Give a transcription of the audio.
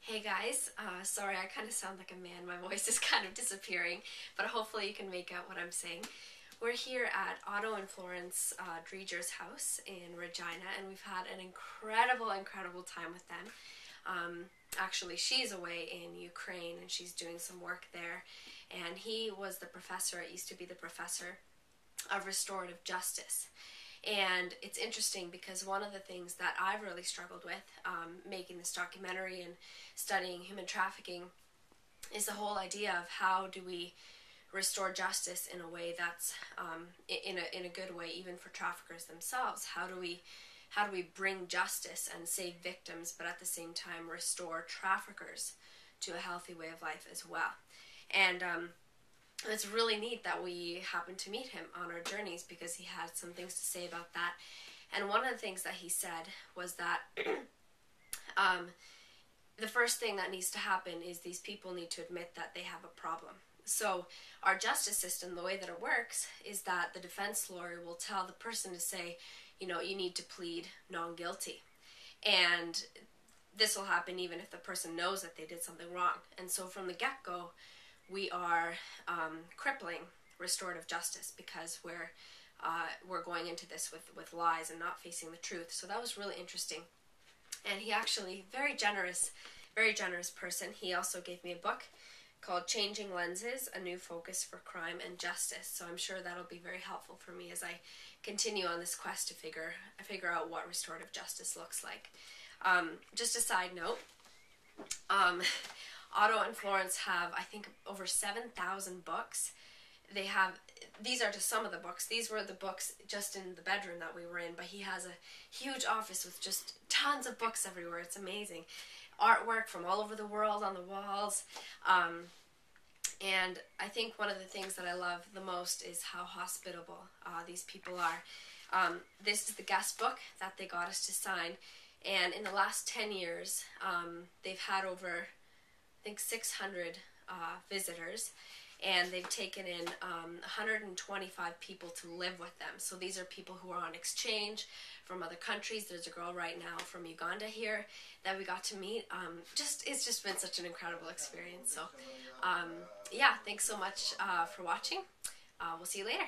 Hey guys, sorry I kind of sound like a man. My voice is kind of disappearing, but hopefully you can make out what I'm saying. We're here at Otto and Florence Dreger's house in Regina, and we've had an incredible time with them. Actually, she's away in Ukraine, and she's doing some work there. And he was the professor, used to be the professor of restorative justice. And it's interesting because one of the things that I've really struggled with making this documentary and studying human trafficking is the whole idea of how do we restore justice in a way that's in a good way, even for traffickers themselves. How do we bring justice and save victims, but at the same time restore traffickers to a healthy way of life as well? And it's really neat that we happened to meet him on our journeys because he had some things to say about that. And one of the things that he said was that the first thing that needs to happen is these people need to admit that they have a problem. So our justice system, the way that it works, is that the defense lawyer will tell the person to say, you need to plead non-guilty. And this will happen even if the person knows that they did something wrong. And so from the get-go, we are crippling restorative justice because we're going into this with lies and not facing the truth. So that was really interesting. And he actually, very generous person. He also gave me a book called Changing Lenses, A New Focus for Crime and Justice. So I'm sure that'll be very helpful for me as I continue on this quest to figure out what restorative justice looks like. Just a side note, Otto and Florence have, I think, over 7,000 books. These are just some of the books. These were the books just in the bedroom that we were in, but he has a huge office with just tons of books everywhere. It's amazing. Artwork from all over the world on the walls. And I think one of the things that I love the most is how hospitable these people are. This is the guest book that they got us to sign. And in the last 10 years, they've had over, I think, 600 visitors. And they've taken in 125 people to live with them. So these are people who are on exchange from other countries. There's a girl right now from Uganda here that we got to meet. It's just been such an incredible experience. So yeah, thanks so much for watching. We'll see you later.